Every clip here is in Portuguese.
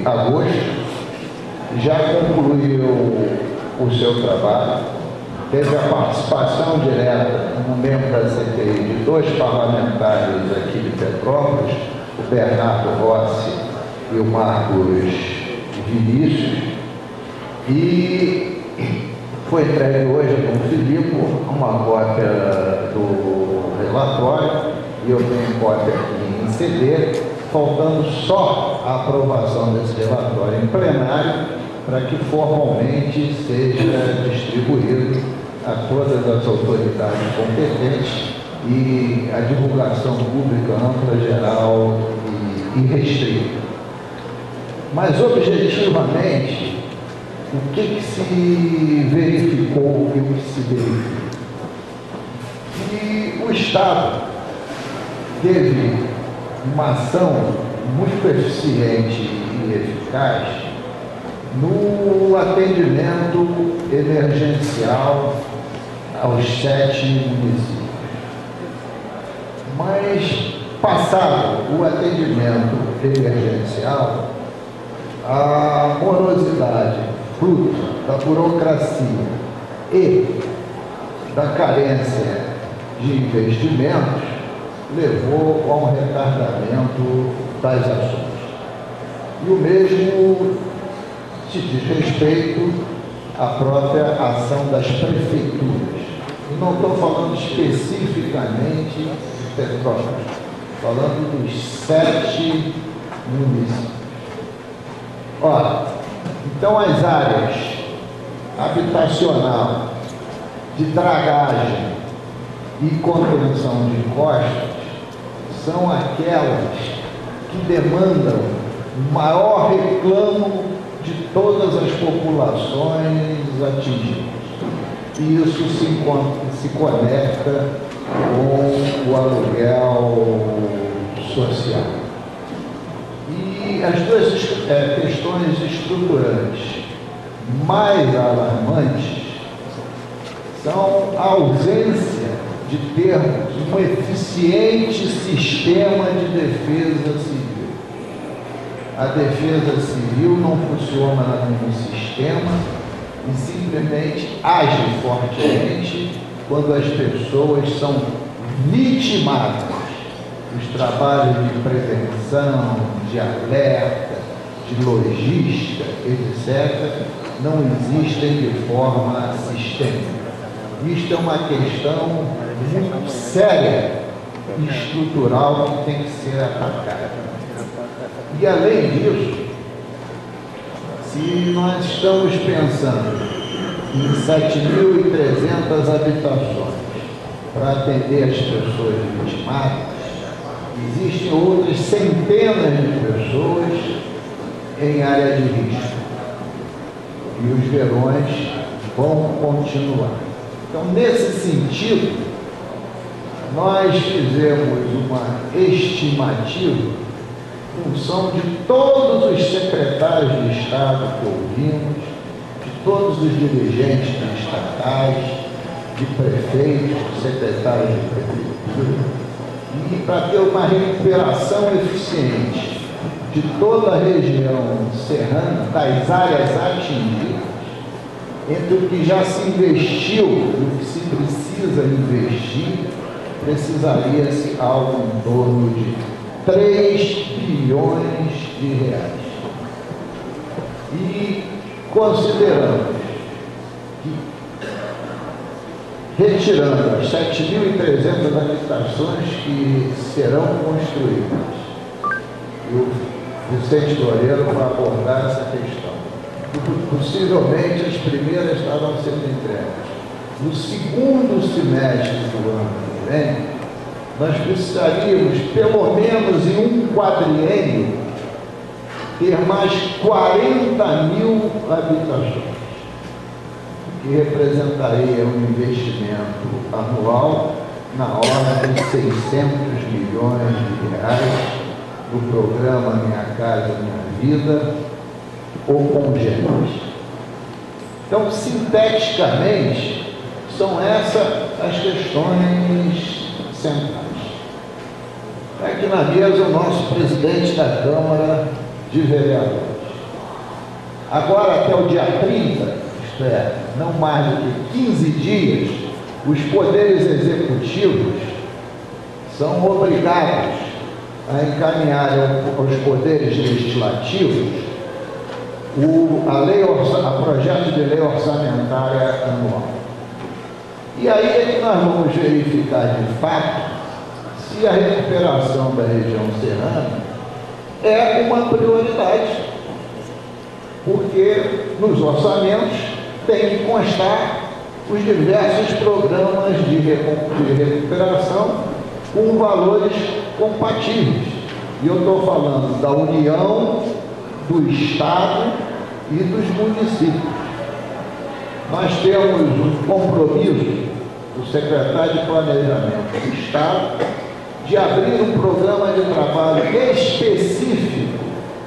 agosto, já concluiu o seu trabalho, teve a participação direta como membro da CPI de 2 parlamentares aqui de Petrópolis, o Bernardo Rossi e o Marcos Vinícius, e foi entregue hoje a Dom Filipe uma cópia do relatório, e eu tenho cópia aqui em CD, faltando só a aprovação desse relatório em plenário, para que formalmente seja distribuído a todas as autoridades competentes e a divulgação pública ampla, geral e restrita. Mas, objetivamente, o que se verificou e o que se verifica? E o Estado teve uma ação muito eficiente e eficaz no atendimento emergencial aos 7 municípios. Mas, passado o atendimento emergencial, a morosidade, fruto da burocracia e da carência de investimentos, levou a um retardamento das ações. E o mesmo se diz respeito à própria ação das prefeituras. E não estou falando especificamente de Petrópolis, falando dos 7 municípios. Ora, então as áreas habitacional, de dragagem e contenção de encostas são aquelas que demandam o maior reclamo de todas as populações atingidas. E isso se conecta com o aluguel social. E as duas questões estruturantes mais alarmantes são a ausência de termos um eficiente sistema de defesa civil. A defesa civil não funciona como sistema e simplesmente age fortemente quando as pessoas são vitimadas. Os trabalhos de prevenção, de alerta, de logística, etc., não existem de forma sistêmica. Isto é uma questão muito séria e estrutural que tem que ser atacada. E, além disso, se nós estamos pensando em 7.300 habitações para atender as pessoas vitimadas, existem outras centenas de pessoas em área de risco. E os verões vão continuar. Então, nesse sentido, nós fizemos uma estimativa em função de todos os secretários de Estado que ouvimos, de todos os dirigentes estatais, de prefeitos, de secretários de prefeitura, e para ter uma recuperação eficiente de toda a região serrana, das áreas atingidas, entre o que já se investiu e o que se precisa investir, precisaria-se algo em torno de 3 bilhões de reais. E consideramos que, retirando as 7.300 habitações que serão construídas, e o Vicente Loureiro vai abordar essa questão, possivelmente as primeiras estarão sendo entregues. No segundo semestre do ano que vem, nós precisaríamos, pelo menos em um quadriênio, ter mais 40.000 habitações, que representaria um investimento anual na ordem de 600 milhões de reais do programa Minha Casa Minha Vida ou congêneres. Então, sinteticamente, são essas as questões centrais. Aqui na mesa o nosso presidente da Câmara de Vereadores. Agora, até o dia 30, isto é, não mais do que 15 dias, os poderes executivos são obrigados a encaminhar aos poderes legislativos a projeto de lei orçamentária anual. E aí é que nós vamos verificar de fato se a recuperação da região serrana é uma prioridade, porque nos orçamentos tem que constar os diversos programas de recuperação com valores compatíveis. E eu estou falando da União, do Estado e dos municípios. Nós temos um compromisso do secretário de Planejamento do Estado de abrir um programa de trabalho específico,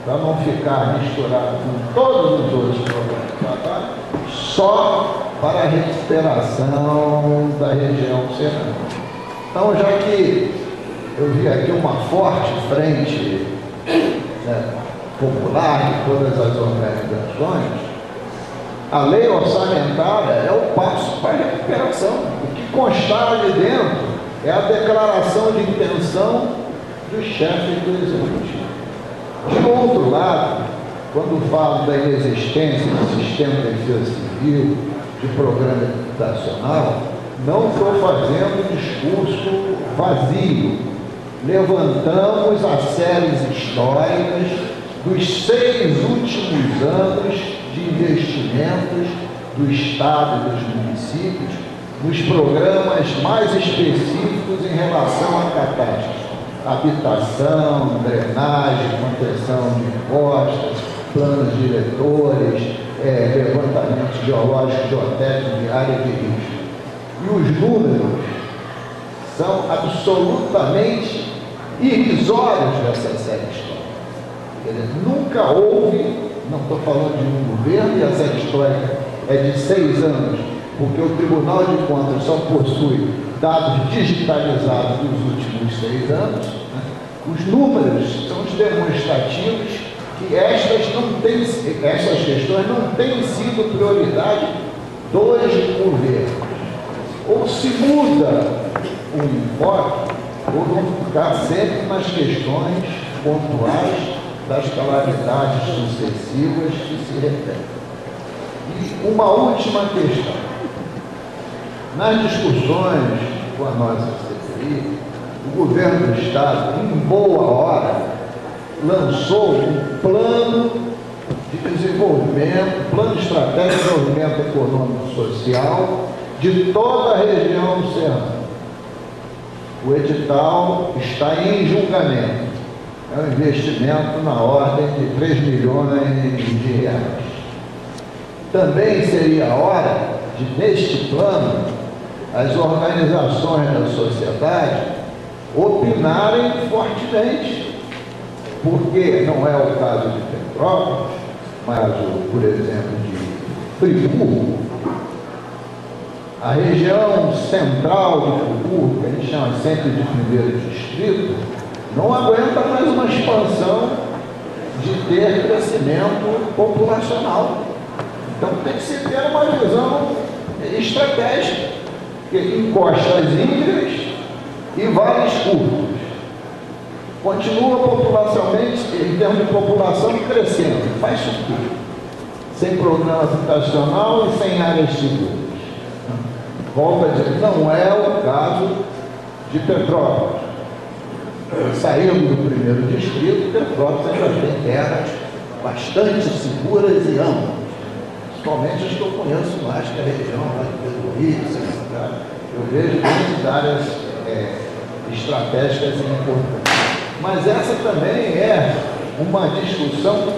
para não ficar misturado com todos os outros programas de trabalho, só para a recuperação da região serrana. Então, já que eu vi aqui uma forte frente, né, popular de todas as organizações, a lei orçamentária é o passo para a recuperação. O que constar ali dentro é a declaração de intenção dos chefes do Executivo. De outro lado, quando falo da inexistência do sistema de defesa civil, de programa habitacional, não estou fazendo discurso vazio. Levantamos as séries históricas dos 6 últimos anos de investimentos do Estado e dos municípios nos programas mais específicos em relação a catástrofes: habitação, drenagem, contenção de encostas, planos diretores, levantamento geológico, geotécnico de área de risco. E os números são absolutamente irrisórios dessa série histórica. Quer dizer, nunca houve, não estou falando de um governo, e a série histórica é de 6 anos, porque o Tribunal de Contas só possui dados digitalizados dos últimos 6 anos, né? Os números são os demonstrativos que essas questões não têm sido prioridade dos governos. Ou se muda o enfoque, ou vão ficar sempre nas questões pontuais das calamidades sucessivas que se repetem. E uma última questão. Nas discussões com a nossa CPI, o governo do Estado, em boa hora, lançou um plano de desenvolvimento, plano estratégico de desenvolvimento econômico e social de toda a região serrana. O edital está em julgamento. É um investimento na ordem de 3 milhões de reais. Também seria a hora de, neste plano, as organizações da sociedade opinarem fortemente, porque não é o caso de Petrópolis, mas, por exemplo, de Friburgo, a região central de Friburgo, que a gente chama sempre de primeiro distrito, não aguenta mais uma expansão de ter crescimento populacional. Então tem que se ter uma visão estratégica, que encostas índias e vales curtos. Continua populacionalmente, em termos de população, crescendo. Faz isso tudo. Sem programa habitacional e sem áreas seguras. Volto a dizer, não é o caso de Petrópolis. Saindo do primeiro distrito, Petrópolis ainda tem terras bastante seguras e amplas. Principalmente as que eu conheço mais, que é a região lá de Pedro Rio, eu vejo muitas áreas estratégicas e importantes. Mas essa também é uma discussão que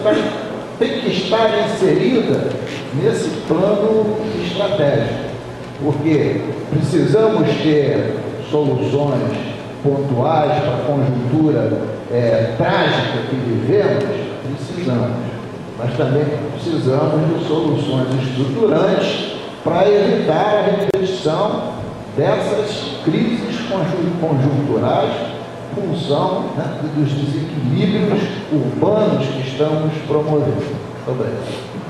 tem que estar inserida nesse plano estratégico, porque precisamos ter soluções pontuais para a conjuntura trágica que vivemos, precisamos, mas também precisamos de soluções estruturantes para evitar a repetição dessas crises conjunturais, função, né, dos desequilíbrios urbanos que estamos promovendo. Muito obrigado.